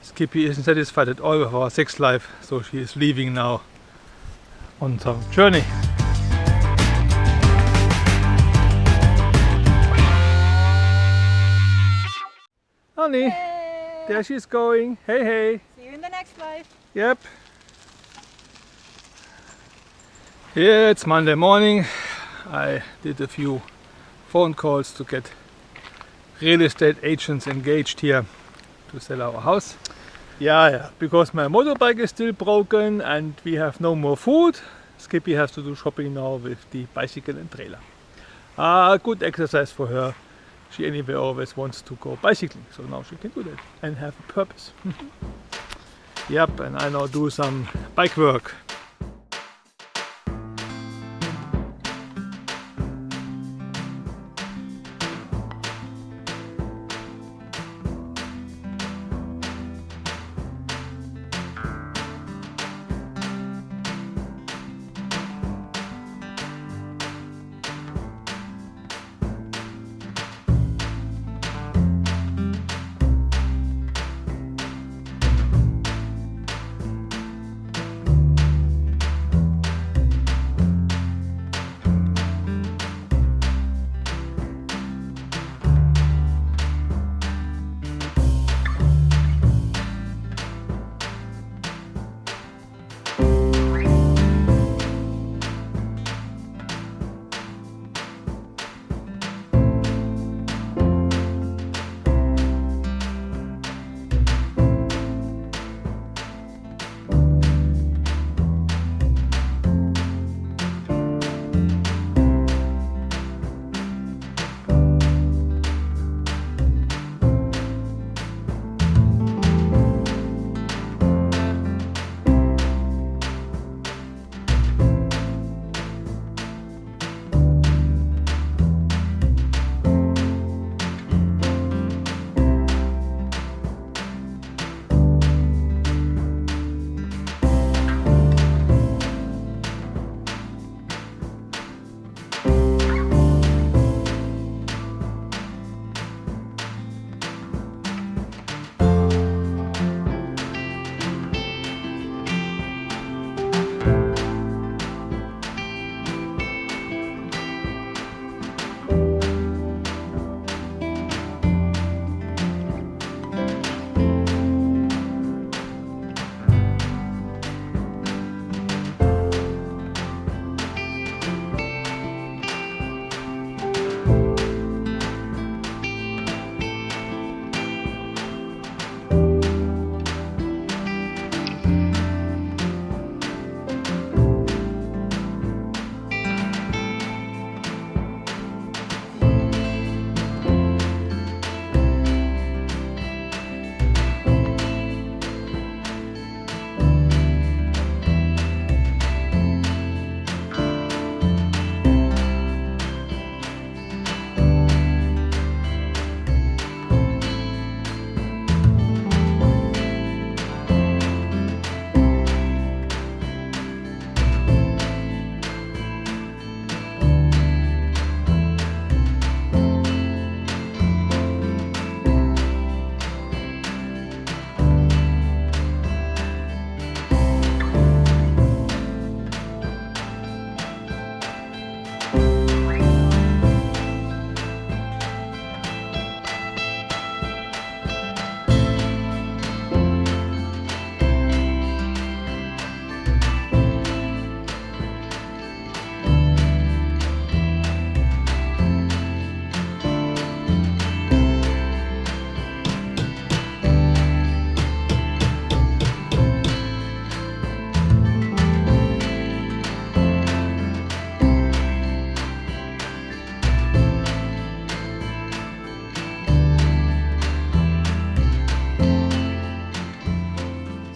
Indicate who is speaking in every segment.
Speaker 1: Skippy isn't satisfied at all with our sex life, so she is leaving now on some journey. Honey,
Speaker 2: Hey.
Speaker 1: there she's going. Hey, hey.
Speaker 2: See you in the next life.
Speaker 1: Yep. Yeah, it's Monday morning. I did a few phone calls to get real estate agents engaged here to sell our house. Yeah, because my motorbike is still broken and we have no more food. Skippy has to do shopping now with the bicycle and trailer. Good exercise for her. She anyway always wants to go bicycling, so now she can do that and have a purpose. Yep, and I now do some bike work.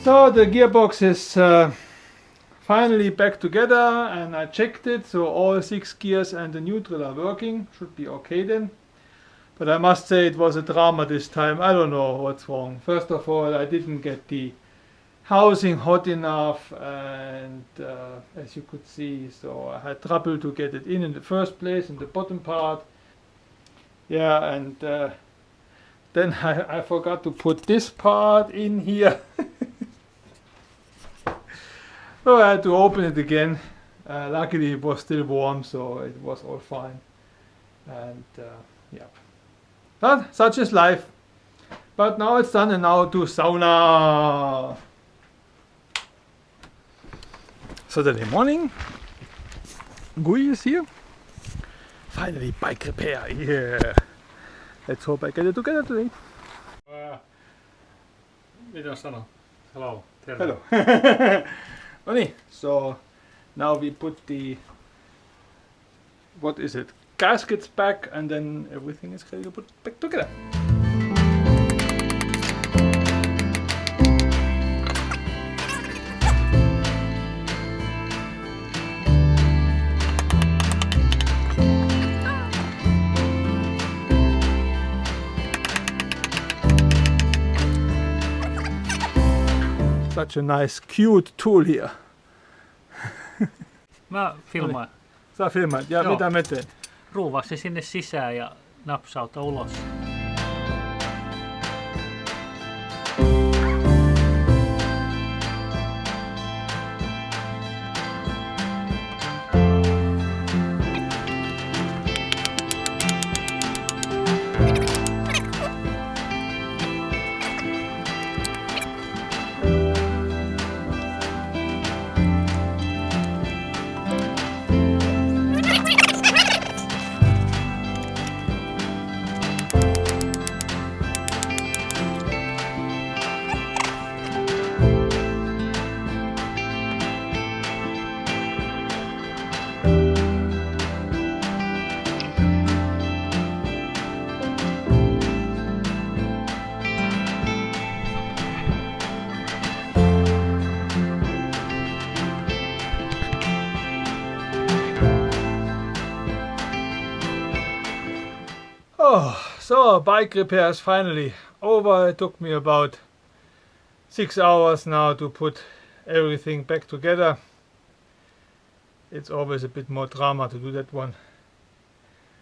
Speaker 1: So the gearbox is finally back together, and I checked it, so all 6 gears and the neutral are working. Should be okay then. But I must say it was a drama this time. I don't know what's wrong. First of all, I didn't get the housing hot enough, and as you could see, so I had trouble to get it in the first place, in the bottom part. Yeah, and Then I forgot to put this part in here. So I had to open it again. Luckily it was still warm, so it was all fine. And yeah, but such is life. But now it's done, and now to sauna. Saturday morning. Gui is here. Finally bike repair. Yeah. Let's hope I get it together today.
Speaker 2: Hello.
Speaker 1: Hello. Okay, so now we put the, what is it, gaskets back, and then everything is ready to put back together. Such a nice, cute tool here.
Speaker 2: Mä filmaan.
Speaker 1: Sä filmaat, ja
Speaker 2: Joo.
Speaker 1: mitä mä teen?
Speaker 2: Ruuvaa se sinne sisään ja napsauta ulos.
Speaker 1: Oh, so bike repairs finally over. It took me about 6 hours now to put everything back together. It's always a bit more drama to do that one.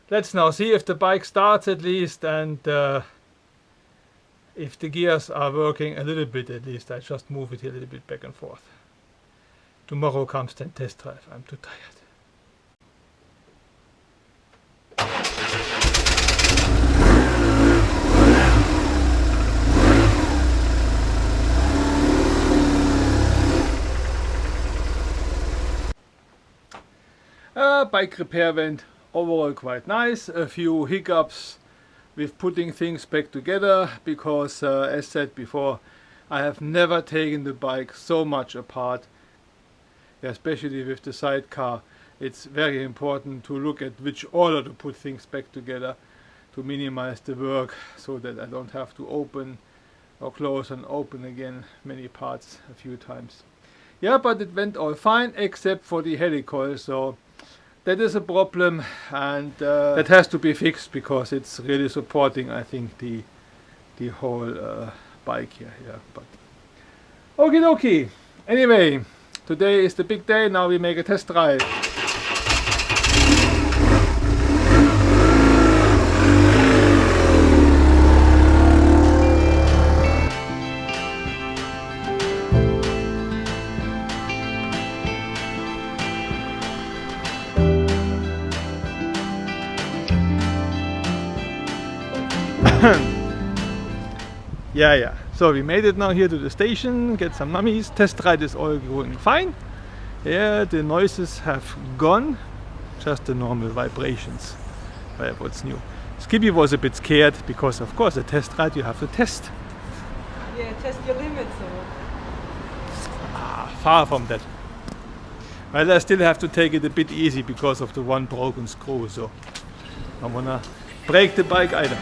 Speaker 1: Let's now see if the bike starts at least, and if the gears are working a little bit at least. I just move it here a little bit back and forth. Tomorrow comes the test drive. I'm too tired. Bike repair went overall quite nice. A few hiccups with putting things back together because, as said before, I have never taken the bike so much apart. Especially with the sidecar, it's very important to look at which order to put things back together to minimize the work, so that I don't have to open or close and open again many parts a few times. Yeah, but it went all fine except for the helicoil, so that is a problem, and that has to be fixed because it's really supporting, I think, the whole bike here. Yeah, but okie dokie. Anyway, today is the big day. Now we make a test drive. Yeah. So we made it now here to the station, get some mummies. Test ride is all going fine. Yeah, the noises have gone, just the normal vibrations. What's new? Skippy was a bit scared because, of course, a test ride you have to test.
Speaker 3: Yeah, test your limits.
Speaker 1: Far from that. Well, I still have to take it a bit easy because of the one broken screw. So I wanna break the bike either.